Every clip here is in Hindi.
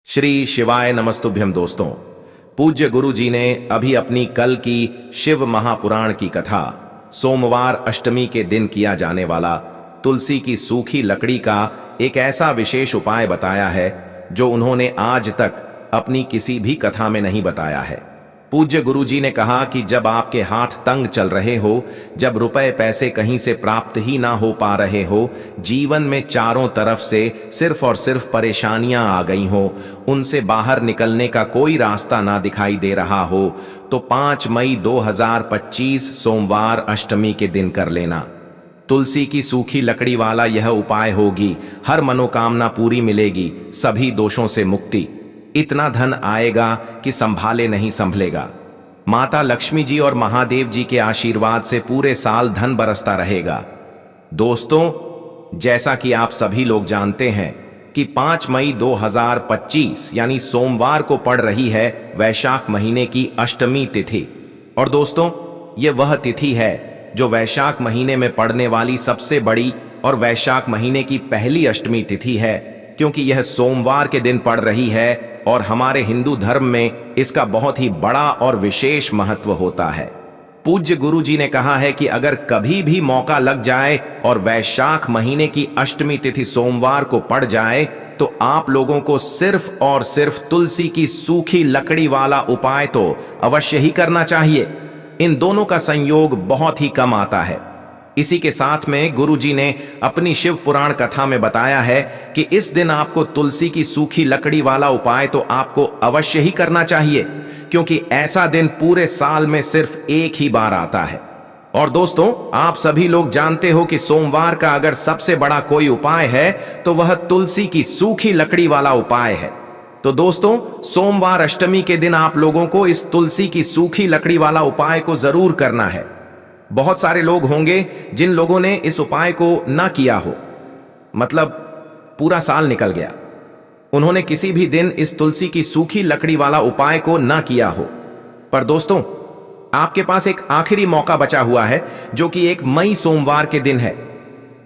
श्री शिवाय नमस्तुभ्यम दोस्तों। पूज्य गुरु जी ने अभी अपनी कल की शिव महापुराण की कथा सोमवार अष्टमी के दिन किया जाने वाला तुलसी की सूखी लकड़ी का एक ऐसा विशेष उपाय बताया है जो उन्होंने आज तक अपनी किसी भी कथा में नहीं बताया है। पूज्य गुरु जी ने कहा कि जब आपके हाथ तंग चल रहे हो, जब रुपए पैसे कहीं से प्राप्त ही ना हो पा रहे हो, जीवन में चारों तरफ से सिर्फ और सिर्फ परेशानियां आ गई हो, उनसे बाहर निकलने का कोई रास्ता ना दिखाई दे रहा हो, तो 5 मई 2025 सोमवार अष्टमी के दिन कर लेना। तुलसी की सूखी लकड़ी वाला यह उपाय होगी, हर मनोकामना पूरी मिलेगी, सभी दोषों से मुक्ति, इतना धन आएगा कि संभाले नहीं संभलेगा। माता लक्ष्मी जी और महादेव जी के आशीर्वाद से पूरे साल धन बरसता रहेगा। दोस्तों, जैसा कि आप सभी लोग जानते हैं कि 5 मई 2025 यानी सोमवार को पड़ रही है वैशाख महीने की अष्टमी तिथि। और दोस्तों, यह वह तिथि है जो वैशाख महीने में पड़ने वाली सबसे बड़ी और वैशाख महीने की पहली अष्टमी तिथि है, क्योंकि यह सोमवार के दिन पड़ रही है और हमारे हिंदू धर्म में इसका बहुत ही बड़ा और विशेष महत्व होता है। पूज्य गुरु जी ने कहा है कि अगर कभी भी मौका लग जाए और वैशाख महीने की अष्टमी तिथि सोमवार को पड़ जाए, तो आप लोगों को सिर्फ और सिर्फ तुलसी की सूखी लकड़ी वाला उपाय तो अवश्य ही करना चाहिए। इन दोनों का संयोग बहुत ही कम आता है। इसी के साथ में गुरु जी ने अपनी शिव पुराण कथा में बताया है कि इस दिन आपको तुलसी की सूखी लकड़ी वाला उपाय तो आपको अवश्य ही करना चाहिए, क्योंकि ऐसा दिन पूरे साल में सिर्फ एक ही बार आता है। और दोस्तों, आप सभी लोग जानते हो कि सोमवार का अगर सबसे बड़ा कोई उपाय है तो वह तुलसी की सूखी लकड़ी वाला उपाय है। तो दोस्तों, सोमवार अष्टमी के दिन आप लोगों को इस तुलसी की सूखी लकड़ी वाला उपाय को जरूर करना है। बहुत सारे लोग होंगे जिन लोगों ने इस उपाय को ना किया हो, मतलब पूरा साल निकल गया, उन्होंने किसी भी दिन इस तुलसी की सूखी लकड़ी वाला उपाय को ना किया हो। पर दोस्तों, आपके पास एक आखिरी मौका बचा हुआ है, जो कि 1 मई सोमवार के दिन है।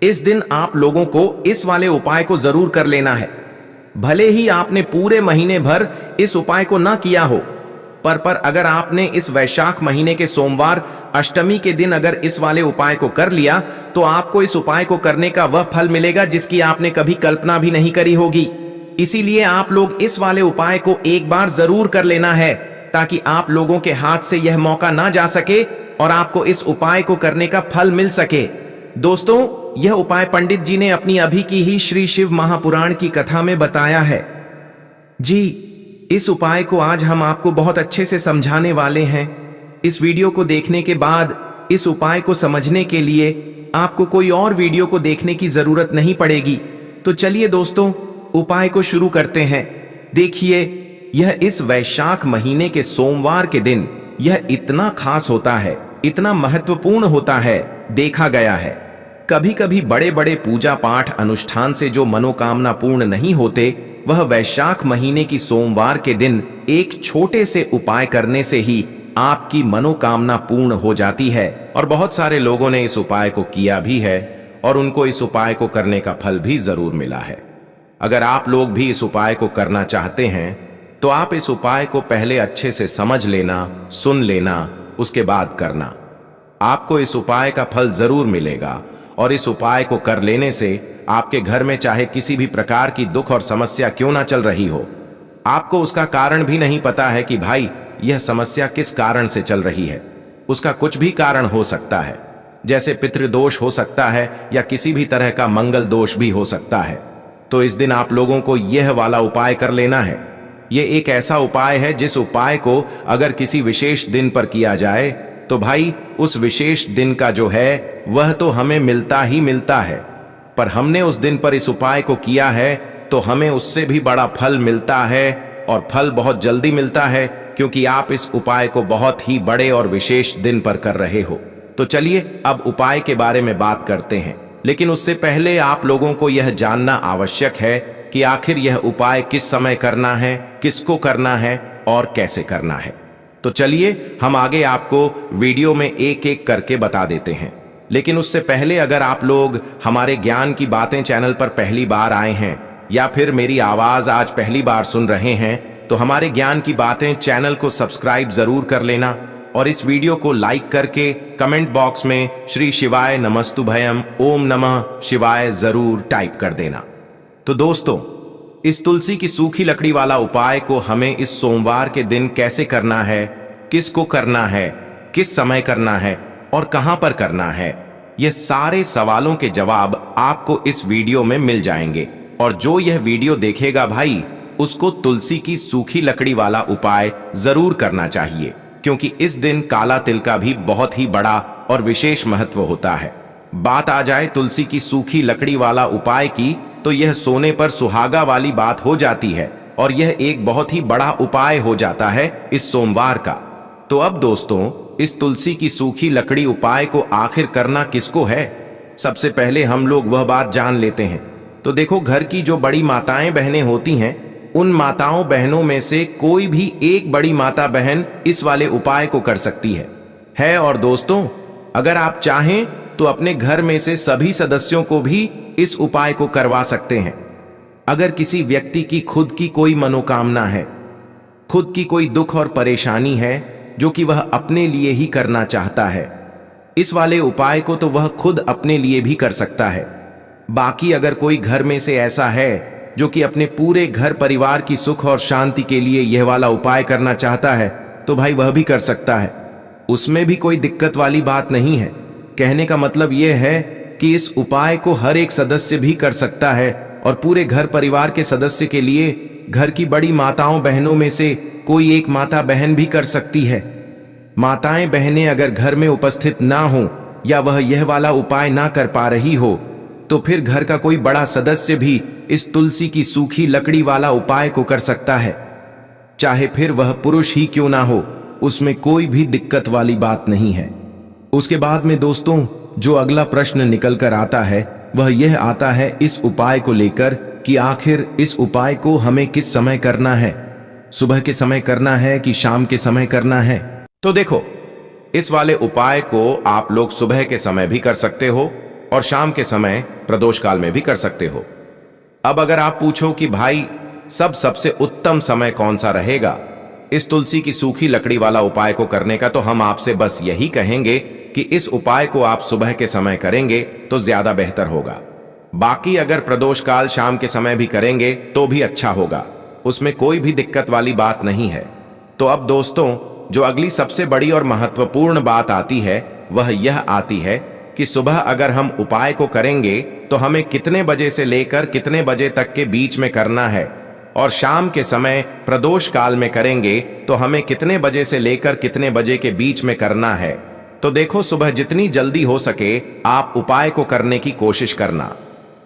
इस दिन आप लोगों को इस वाले उपाय को जरूर कर लेना है। भले ही आपने पूरे महीने भर इस उपाय को ना किया हो, पर अगर आपने इस वैशाख महीने के सोमवार अष्टमी के दिन अगर इस वाले उपाय को कर लिया, तो आपको इस उपाय को करने का वह फल मिलेगा जिसकी आपने कभी कल्पना भी नहीं करी होगी। इसीलिए आप लोग इस वाले उपाय को एक बार जरूर कर लेना है, ताकि आप लोगों के हाथ से यह मौका ना जा सके और आपको इस उपाय को करने का फल मिल सके। दोस्तों, यह उपाय पंडित जी ने अपनी अभी की ही श्री शिव महापुराण की कथा में बताया है। जी, इस उपाय को आज हम आपको बहुत अच्छे से समझाने वाले हैं। इस वीडियो को देखने के बाद इस उपाय को समझने के लिए आपको कोई और वीडियो को देखने की जरूरत नहीं पड़ेगी। तो चलिए दोस्तों, उपाय को शुरू करते हैं। देखिए, यह इस वैशाख महीने के सोमवार के दिन यह इतना खास होता है, इतना महत्वपूर्ण होता है। देखा गया है कभी कभी बड़े बड़े पूजा पाठ अनुष्ठान से जो मनोकामना पूर्ण नहीं होते, वह वैशाख महीने की सोमवार के दिन एक छोटे से उपाय करने से ही आपकी मनोकामना पूर्ण हो जाती है। और बहुत सारे लोगों ने इस उपाय को किया भी है और उनको इस उपाय को करने का फल भी जरूर मिला है। अगर आप लोग भी इस उपाय को करना चाहते हैं, तो आप इस उपाय को पहले अच्छे से समझ लेना, सुन लेना, उसके बाद करना। आपको इस उपाय का फल जरूर मिलेगा। और इस उपाय को कर लेने से आपके घर में चाहे किसी भी प्रकार की दुख और समस्या क्यों ना चल रही हो, आपको उसका कारण भी नहीं पता है कि भाई यह समस्या किस कारण से चल रही है। उसका कुछ भी कारण हो सकता है, जैसे पितृदोष हो सकता है या किसी भी तरह का मंगल दोष भी हो सकता है। तो इस दिन आप लोगों को यह वाला उपाय कर लेना है। यह एक ऐसा उपाय है जिस उपाय को अगर किसी विशेष दिन पर किया जाए, तो भाई उस विशेष दिन का जो है वह तो हमें मिलता ही मिलता है। पर हमने उस दिन पर इस उपाय को किया है तो हमें उससे भी बड़ा फल मिलता है, और फल बहुत जल्दी मिलता है, क्योंकि आप इस उपाय को बहुत ही बड़े और विशेष दिन पर कर रहे हो। तो चलिए अब उपाय के बारे में बात करते हैं। लेकिन उससे पहले आप लोगों को यह जानना आवश्यक है कि आखिर यह उपाय किस समय करना है, किसको करना है और कैसे करना है। तो चलिए हम आगे आपको वीडियो में एक एक करके बता देते हैं। लेकिन उससे पहले अगर आप लोग हमारे ज्ञान की बातें चैनल पर पहली बार आए हैं, या फिर मेरी आवाज आज पहली बार सुन रहे हैं तो हमारे ज्ञान की बातें चैनल को सब्सक्राइब जरूर कर लेना और इस वीडियो को लाइक करके कमेंट बॉक्स में श्री शिवाय नमस्तुभयम ओम नमः शिवाय जरूर टाइप कर देना। तो दोस्तों, इस तुलसी की सूखी लकड़ी वाला उपाय को हमें इस सोमवार के दिन कैसे करना है, किसको करना है, किस समय करना है और कहां पर करना है, ये सारे सवालों के जवाब आपको इस वीडियो में मिल जाएंगे। और जो यह वीडियो देखेगा भाई, उसको तुलसी की सूखी लकड़ी वाला उपाय जरूर करना चाहिए, क्योंकि इस दिन काला तिल का भी बहुत ही बड़ा और विशेष महत्व होता है। बात आ जाए तुलसी की सूखी लकड़ी वाला उपाय की, तो यह सोने पर सुहागा वाली बात हो जाती है और यह एक बहुत ही बड़ा उपाय हो जाता है इस सोमवार का। तो अब दोस्तों, इस तुलसी की सूखी लकड़ी उपाय को आखिर करना किसको है, सबसे पहले हम लोग वह बात जान लेते हैं। तो देखो, घर की जो बड़ी माताएं बहनें होती हैं, उन माताओं बहनों में से कोई भी एक बड़ी माता बहन इस वाले उपाय को कर सकती है। और दोस्तों, अगर आप चाहें तो अपने घर में से सभी सदस्यों को भी इस उपाय को करवा सकते हैं। अगर किसी व्यक्ति की खुद की कोई मनोकामना है, खुद की कोई दुख और परेशानी है जो कि वह अपने लिए ही करना चाहता है, इस वाले उपाय को तो वह खुद अपने लिए भी कर सकता है। बाकी अगर कोई घर में से ऐसा है जो कि अपने पूरे घर परिवार की सुख और शांति के लिए यह वाला उपाय करना चाहता है, तो भाई वह भी कर सकता है। उसमें भी कोई दिक्कत वाली बात नहीं है। कहने का मतलब यह है कि इस उपाय को हर एक सदस्य भी कर सकता है और पूरे घर परिवार के सदस्य के लिए घर की बड़ी माताओं बहनों में से कोई एक माता बहन भी कर सकती है। माताएं बहनें अगर घर में उपस्थित ना हो या वह यह वाला उपाय ना कर पा रही हो, तो फिर घर का कोई बड़ा सदस्य भी इस तुलसी की सूखी लकड़ी वाला उपाय को कर सकता है। चाहे फिर वह पुरुष ही क्यों ना हो, उसमें कोई भी दिक्कत वाली बात नहीं है। उसके बाद में दोस्तों, जो अगला प्रश्न निकल कर आता है वह यह आता है इस उपाय को लेकर कि आखिर इस उपाय को हमें किस समय करना है, सुबह के समय करना है कि शाम के समय करना है। तो देखो, इस वाले उपाय को आप लोग सुबह के समय भी कर सकते हो और शाम के समय प्रदोष काल में भी कर सकते हो। अब अगर आप पूछो कि भाई सबसे उत्तम समय कौन सा रहेगा इस तुलसी की सूखी लकड़ी वाला उपाय को करने का, तो हम आपसे बस यही कहेंगे कि इस उपाय को आप सुबह के समय करेंगे तो ज्यादा बेहतर होगा। बाकी अगर प्रदोष काल शाम के समय भी करेंगे तो भी अच्छा होगा, उसमें कोई भी दिक्कत वाली बात नहीं है। तो अब दोस्तों, जो अगली सबसे बड़ी और महत्वपूर्ण बात आती है वह यह आती है कि सुबह अगर हम उपाय को करेंगे तो हमें कितने बजे से लेकर कितने बजे तक के बीच में करना है, और शाम के समय प्रदोष काल में करेंगे तो हमें कितने बजे से लेकर कितने बजे के बीच में करना है। तो देखो, सुबह जितनी जल्दी हो सके आप उपाय को करने की कोशिश करना।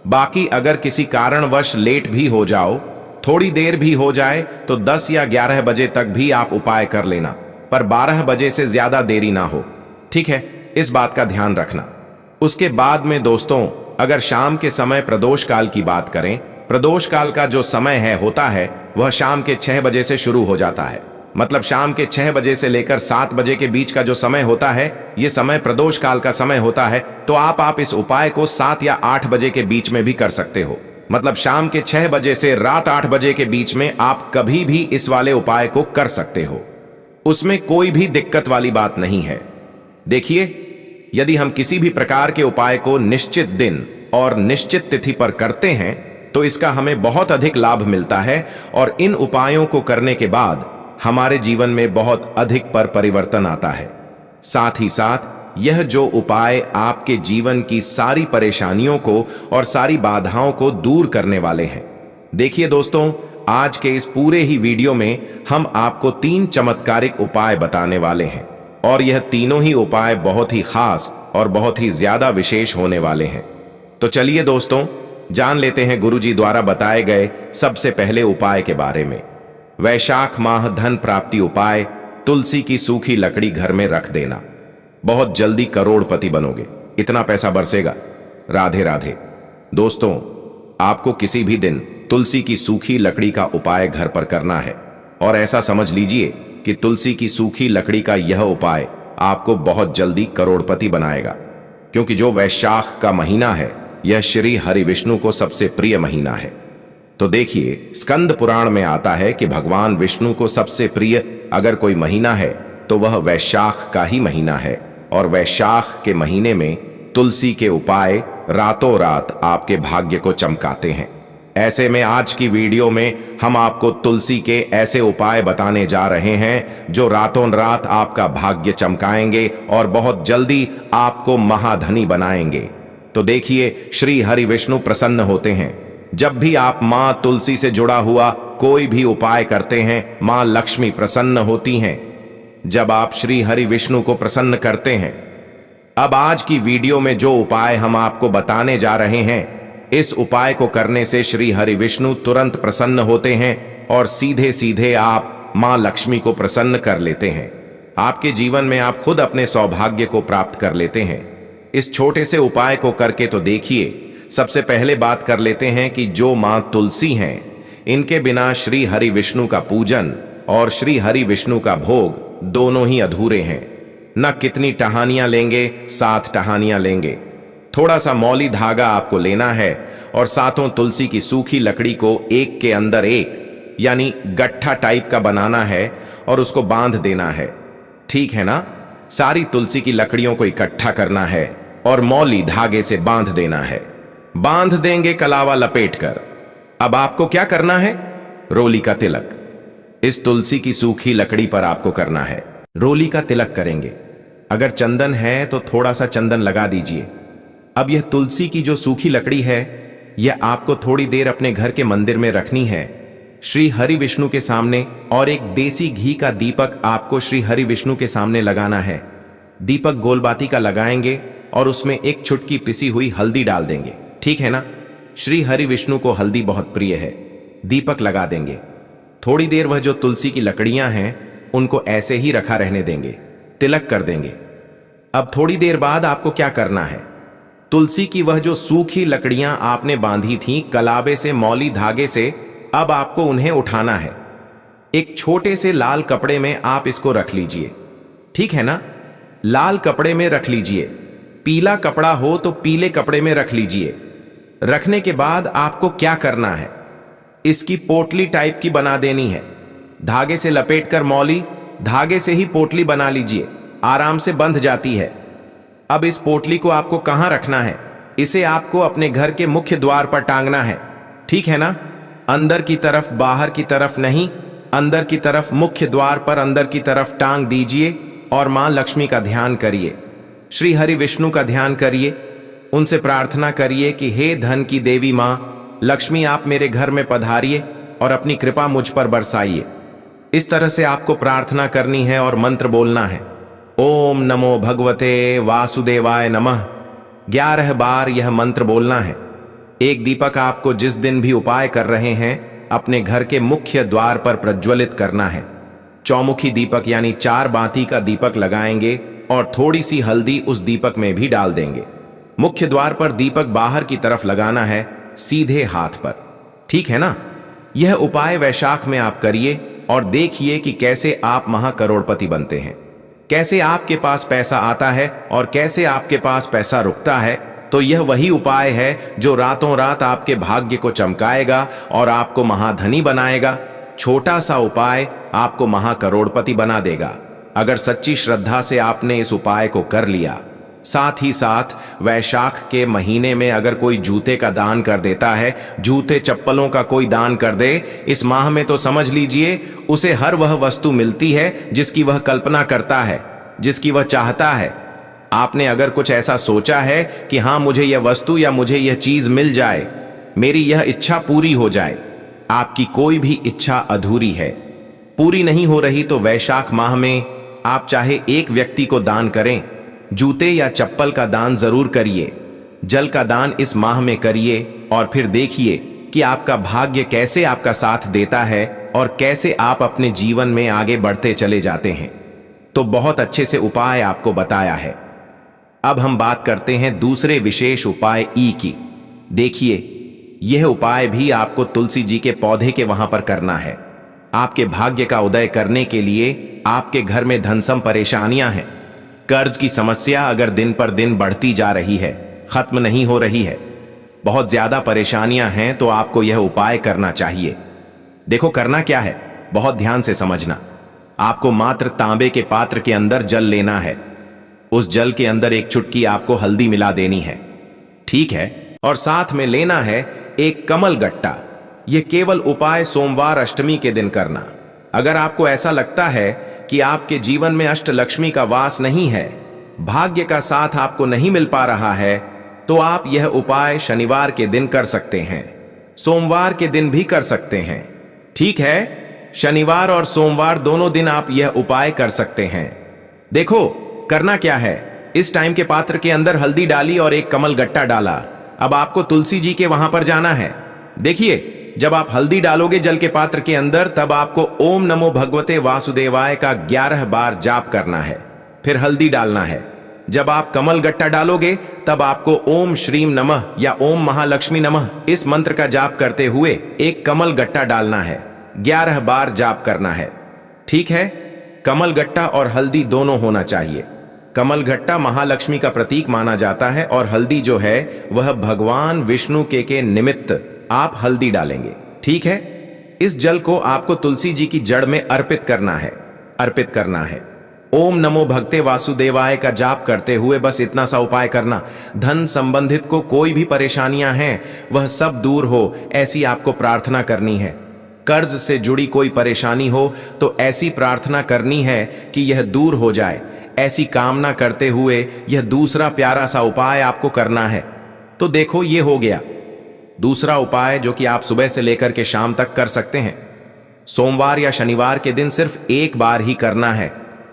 बाकी अगर किसी कारणवश लेट भी हो जाओ, थोड़ी देर भी हो जाए, तो 10 या 11 बजे तक भी आप उपाय कर लेना, पर 12 बजे से ज्यादा देरी ना हो। ठीक है, इस बात का ध्यान रखना। उसके बाद में दोस्तों, अगर शाम के समय प्रदोष काल की बात करें, प्रदोष काल का जो समय होता है वह शाम के 6 बजे से शुरू हो जाता है। मतलब शाम के 6 बजे से लेकर 7 बजे के बीच का जो समय होता है, यह समय प्रदोष काल का समय होता है। तो आप इस उपाय को 7 या 8 बजे के बीच में भी कर सकते हो। मतलब शाम के 6 बजे से रात 8 बजे के बीच में आप कभी भी इस वाले उपाय को कर सकते हो, उसमें कोई भी दिक्कत वाली बात नहीं है। देखिए, यदि हम किसी भी प्रकार के उपाय को निश्चित दिन और निश्चित तिथि पर करते हैं तो इसका हमें बहुत अधिक लाभ मिलता है और इन उपायों को करने के बाद हमारे जीवन में बहुत अधिक परिवर्तन आता है। साथ ही साथ यह जो उपाय आपके जीवन की सारी परेशानियों को और सारी बाधाओं को दूर करने वाले हैं। देखिए दोस्तों, आज के इस पूरे ही वीडियो में हम आपको 3 चमत्कारिक उपाय बताने वाले हैं और यह तीनों ही उपाय बहुत ही खास और बहुत ही ज्यादा विशेष होने वाले हैं। तो चलिए दोस्तों, जान लेते हैं गुरुजी द्वारा बताए गए सबसे पहले उपाय के बारे में। वैशाख माह धन प्राप्ति उपाय, तुलसी की सूखी लकड़ी घर में रख देना। बहुत जल्दी करोड़पति बनोगे, इतना पैसा बरसेगा। राधे राधे। दोस्तों, आपको किसी भी दिन तुलसी की सूखी लकड़ी का उपाय घर पर करना है और ऐसा समझ लीजिए कि तुलसी की सूखी लकड़ी का यह उपाय आपको बहुत जल्दी करोड़पति बनाएगा, क्योंकि जो वैशाख का महीना है यह श्री हरि विष्णु को सबसे प्रिय महीना है। तो देखिए, स्कंद पुराण में आता है कि भगवान विष्णु को सबसे प्रिय अगर कोई महीना है तो वह वैशाख का ही महीना है। और वैशाख के महीने में तुलसी के उपाय रातों रात आपके भाग्य को चमकाते हैं। ऐसे में आज की वीडियो में हम आपको तुलसी के ऐसे उपाय बताने जा रहे हैं जो रातों रात आपका भाग्य चमकाएंगे और बहुत जल्दी आपको महाधनी बनाएंगे। तो देखिए, श्री हरि विष्णु प्रसन्न होते हैं। जब भी आप मां तुलसी से जुड़ा हुआ कोई भी उपाय करते हैं, मां लक्ष्मी प्रसन्न होती हैं। जब आप श्री हरि विष्णु को प्रसन्न करते हैं, अब आज की वीडियो में जो उपाय हम आपको बताने जा रहे हैं, इस उपाय को करने से श्री हरि विष्णु तुरंत प्रसन्न होते हैं और सीधे सीधे आप मां लक्ष्मी को प्रसन्न कर लेते हैं। आपके जीवन में आप खुद अपने सौभाग्य को प्राप्त कर लेते हैं। इस छोटे से उपाय को करके तो देखिए। सबसे पहले बात कर लेते हैं कि जो मां तुलसी हैं, इनके बिना श्री हरि विष्णु का पूजन और श्री हरि विष्णु का भोग दोनों ही अधूरे हैं। न कितनी टहनियां लेंगे, 7 टहनियां लेंगे। थोड़ा सा मौली धागा आपको लेना है और सातों तुलसी की सूखी लकड़ी को एक के अंदर एक यानी गट्ठा टाइप का बनाना है और उसको बांध देना है। ठीक है ना? सारी तुलसी की लकड़ियों को इकट्ठा करना है और मौली धागे से बांध देना है। बांध देंगे कलावा लपेटकर। अब आपको क्या करना है? रोली का तिलक इस तुलसी की सूखी लकड़ी पर आपको करना है। रोली का तिलक करेंगे। अगर चंदन है तो थोड़ा सा चंदन लगा दीजिए। अब यह तुलसी की जो सूखी लकड़ी है, यह आपको थोड़ी देर अपने घर के मंदिर में रखनी है, श्री हरि विष्णु के सामने, और एक देसी घी का दीपक आपको श्री हरि विष्णु के सामने लगाना है। दीपक गोलबाती का लगाएंगे और उसमें एक चुटकी पिसी हुई हल्दी डाल देंगे। ठीक है ना? श्री हरि विष्णु को हल्दी बहुत प्रिय है। दीपक लगा देंगे। थोड़ी देर वह जो तुलसी की लकड़ियां हैं उनको ऐसे ही रखा रहने देंगे। तिलक कर देंगे। अब थोड़ी देर बाद आपको क्या करना है? तुलसी की वह जो सूखी लकड़ियां आपने बांधी थीं कलावे से, मौली धागे से, अब आपको उन्हें उठाना है। एक छोटे से लाल कपड़े में आप इसको रख लीजिए। ठीक है ना? लाल कपड़े में रख लीजिए। पीला कपड़ा हो तो पीले कपड़े में रख लीजिए। रखने के बाद आपको क्या करना है? इसकी पोटली टाइप की बना देनी है। धागे से लपेटकर मौली धागे से ही पोटली बना लीजिए। आराम से बंध जाती है। अब इस पोटली को आपको कहां रखना है? इसे आपको अपने घर के मुख्य द्वार पर टांगना है। ठीक है ना? अंदर की तरफ, बाहर की तरफ नहीं, अंदर की तरफ, मुख्य द्वार पर अंदर की तरफ टांग दीजिए और मां लक्ष्मी का ध्यान करिए। श्री हरि विष्णु का ध्यान करिए। उनसे प्रार्थना करिए कि हे धन की देवी मां लक्ष्मी, आप मेरे घर में पधारिए और अपनी कृपा मुझ पर बरसाइए। इस तरह से आपको प्रार्थना करनी है और मंत्र बोलना है। ओम नमो भगवते वासुदेवाय नमः। 11 बार यह मंत्र बोलना है। एक दीपक आपको जिस दिन भी उपाय कर रहे हैं अपने घर के मुख्य द्वार पर प्रज्वलित करना है। चौमुखी दीपक यानी 4 बाती का दीपक लगाएंगे और थोड़ी सी हल्दी उस दीपक में भी डाल देंगे। मुख्य द्वार पर दीपक बाहर की तरफ लगाना है, सीधे हाथ पर। ठीक है ना? यह उपाय वैशाख में आप करिए और देखिए कि कैसे आप महाकरोड़पति बनते हैं, कैसे आपके पास पैसा आता है और कैसे आपके पास पैसा रुकता है। तो यह वही उपाय है जो रातों रात आपके भाग्य को चमकाएगा और आपको महाधनी बनाएगा। छोटा सा उपाय आपको महाकरोड़पति बना देगा अगर सच्ची श्रद्धा से आपने इस उपाय को कर लिया। साथ ही साथ वैशाख के महीने में अगर कोई जूते का दान कर देता है, जूते चप्पलों का कोई दान कर दे इस माह में, तो समझ लीजिए उसे हर वह वस्तु मिलती है जिसकी वह कल्पना करता है, जिसकी वह चाहता है। आपने अगर कुछ ऐसा सोचा है कि हाँ मुझे यह वस्तु या मुझे यह चीज मिल जाए, मेरी यह इच्छा पूरी हो जाए, आपकी कोई भी इच्छा अधूरी है, पूरी नहीं हो रही, तो वैशाख माह में आप चाहे एक व्यक्ति को दान करें, जूते या चप्पल का दान जरूर करिए। जल का दान इस माह में करिए और फिर देखिए कि आपका भाग्य कैसे आपका साथ देता है और कैसे आप अपने जीवन में आगे बढ़ते चले जाते हैं। तो बहुत अच्छे से उपाय आपको बताया है। अब हम बात करते हैं दूसरे विशेष उपाय ई की। देखिए, यह उपाय भी आपको तुलसी जी के पौधे के वहां पर करना है। आपके भाग्य का उदय करने के लिए आपके घर में धनसम परेशानियां हैं, कर्ज की समस्या अगर दिन पर दिन बढ़ती जा रही है, खत्म नहीं हो रही है, बहुत ज्यादा परेशानियां हैं तो आपको यह उपाय करना चाहिए। देखो करना क्या है, बहुत ध्यान से समझना। आपको मात्र तांबे के पात्र के अंदर जल लेना है। उस जल के अंदर एक चुटकी आपको हल्दी मिला देनी है, ठीक है? और साथ में लेना है एक कमल गट्टा। यह केवल उपाय सोमवार अष्टमी के दिन करना। अगर आपको ऐसा लगता है कि आपके जीवन में अष्टलक्ष्मी का वास नहीं है, भाग्य का साथ आपको नहीं मिल पा रहा है, तो आप यह उपाय शनिवार के दिन कर सकते हैं, सोमवार के दिन भी कर सकते हैं, ठीक है? शनिवार और सोमवार दोनों दिन आप यह उपाय कर सकते हैं। देखो करना क्या है, इस टाइम के पात्र के अंदर हल्दी डाली और एक कमल गट्टा डाला। अब आपको तुलसी जी के वहां पर जाना है। देखिए, जब आप हल्दी डालोगे जल के पात्र के अंदर, तब आपको ओम नमो भगवते वासुदेवाय का 11 बार जाप करना है, फिर हल्दी डालना है। जब आप कमल गट्टा डालोगे, तब आपको ओम श्रीम नमः या ओम महालक्ष्मी नमः इस मंत्र का जाप करते हुए एक कमल गट्टा डालना है, 11 बार जाप करना है, ठीक है? कमल गट्टा और हल्दी दोनों होना चाहिए। कमल गट्टा महालक्ष्मी का प्रतीक माना जाता है और हल्दी जो है वह भगवान विष्णु के निमित्त आप हल्दी डालेंगे, ठीक है? इस जल को आपको तुलसी जी की जड़ में अर्पित करना है। ओम नमो भगते वासुदेवाय का जाप करते हुए बस इतना सा उपाय करना। धन संबंधित को कोई भी परेशानियां हैं वह सब दूर हो, ऐसी आपको प्रार्थना करनी है। कर्ज से जुड़ी कोई परेशानी हो तो ऐसी प्रार्थना करनी है कि यह दूर हो जाए। ऐसी कामना करते हुए यह दूसरा प्यारा सा उपाय आपको करना है। तो देखो ये हो गया दूसरा उपाय, जो कि आप सुबह से लेकर के शाम तक कर सकते हैं। सोमवार या शनिवार के दिन सिर्फ एक बार ही करना है।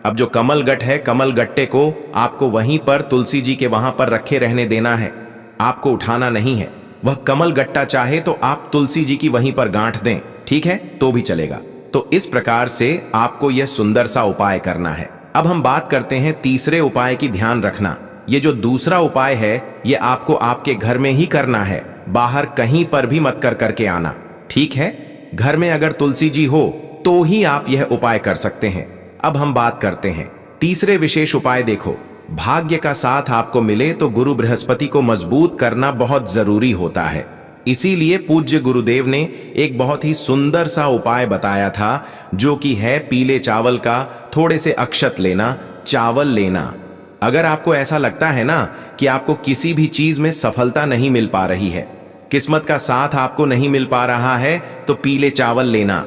अब जो कमल गट्ट है, कमल गट्टे को आपको वहीं पर तुलसी जी के वहां पर रखे रहने देना है, आपको उठाना नहीं है। वह कमल गट्टा चाहे तो आप तुलसी जी की वहीं पर गांठ दें, ठीक है? तो भी चलेगा। तो इस प्रकार से आपको यह सुंदर सा उपाय करना है। अब हम बात करते हैं तीसरे उपाय की। ध्यान रखना, ये जो दूसरा उपाय है ये आपको आपके घर में ही करना है, बाहर कहीं पर भी मत करके आना, ठीक है? घर में अगर तुलसी जी हो तो ही आप यह उपाय कर सकते हैं। अब हम बात करते हैं तीसरे विशेष उपाय। देखो, भाग्य का साथ आपको मिले तो गुरु बृहस्पति को मजबूत करना बहुत जरूरी होता है। इसीलिए पूज्य गुरुदेव ने एक बहुत ही सुंदर सा उपाय बताया था, जो कि है पीले चावल का थोड़े से अक्षत लेना, चावल लेना। अगर आपको ऐसा लगता है ना कि आपको किसी भी चीज में सफलता नहीं मिल पा रही है, किस्मत का साथ आपको नहीं मिल पा रहा है, तो पीले चावल लेना।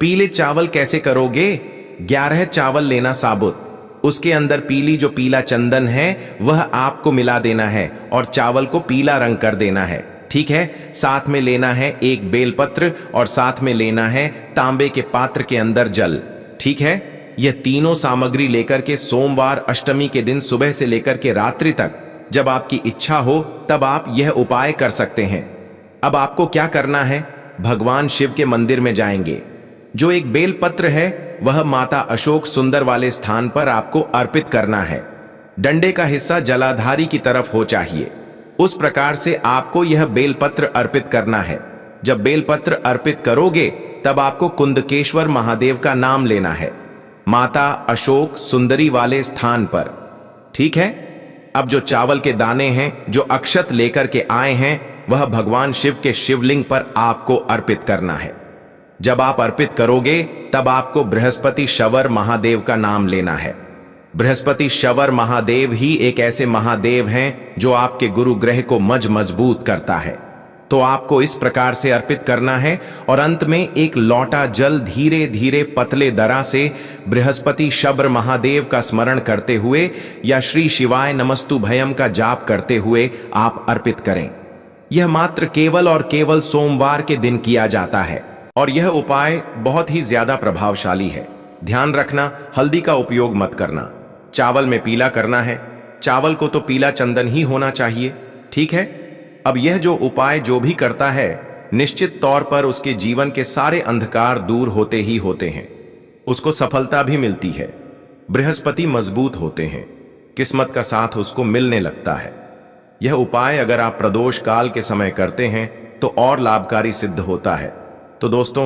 पीले चावल कैसे करोगे? 11 चावल लेना साबुत, उसके अंदर पीला चंदन है वह आपको मिला देना है और चावल को पीला रंग कर देना है, ठीक है? साथ में लेना है एक बेलपत्र और साथ में लेना है तांबे के पात्र के अंदर जल, ठीक है? यह तीनों सामग्री लेकर के सोमवार अष्टमी के दिन सुबह से लेकर के रात्रि तक, जब आपकी इच्छा हो तब आप यह उपाय कर सकते हैं। अब आपको क्या करना है? भगवान शिव के मंदिर में जाएंगे। जो एक बेलपत्र है वह माता अशोक सुंदर वाले स्थान पर आपको अर्पित करना है। डंडे का हिस्सा जलाधारी की तरफ हो चाहिए, उस प्रकार से आपको यह बेलपत्र अर्पित करना है। जब बेलपत्र अर्पित करोगे तब आपको कुंदकेश्वर महादेव का नाम लेना है, माता अशोक सुंदरी वाले स्थान पर, ठीक है? अब जो चावल के दाने हैं, जो अक्षत लेकर के आए हैं, वह भगवान शिव के शिवलिंग पर आपको अर्पित करना है। जब आप अर्पित करोगे तब आपको बृहस्पति शवर महादेव का नाम लेना है। बृहस्पति शवर महादेव ही एक ऐसे महादेव हैं जो आपके गुरु ग्रह को मजबूत करता है। तो आपको इस प्रकार से अर्पित करना है और अंत में एक लौटा जल धीरे धीरे पतले दरा से बृहस्पति शबर महादेव का स्मरण करते हुए या श्री शिवाय नमस्तु भयम का जाप करते हुए आप अर्पित करें। यह मात्र केवल और केवल सोमवार के दिन किया जाता है और यह उपाय बहुत ही ज्यादा प्रभावशाली है। ध्यान रखना, हल्दी का उपयोग मत करना। चावल में पीला करना है, चावल को तो पीला चंदन ही होना चाहिए, ठीक है? अब यह जो उपाय जो भी करता है, निश्चित तौर पर उसके जीवन के सारे अंधकार दूर होते ही होते हैं, उसको सफलता भी मिलती है, बृहस्पति मजबूत होते हैं, किस्मत का साथ उसको मिलने लगता है। यह उपाय अगर आप प्रदोष काल के समय करते हैं तो और लाभकारी सिद्ध होता है। तो दोस्तों,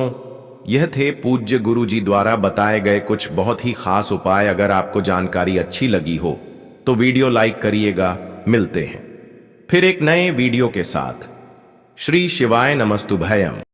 यह थे पूज्य गुरु जी द्वारा बताए गए कुछ बहुत ही खास उपाय। अगर आपको जानकारी अच्छी लगी हो तो वीडियो लाइक करिएगा। मिलते हैं फिर एक नए वीडियो के साथ। श्री शिवाय नमस्तुभयम्।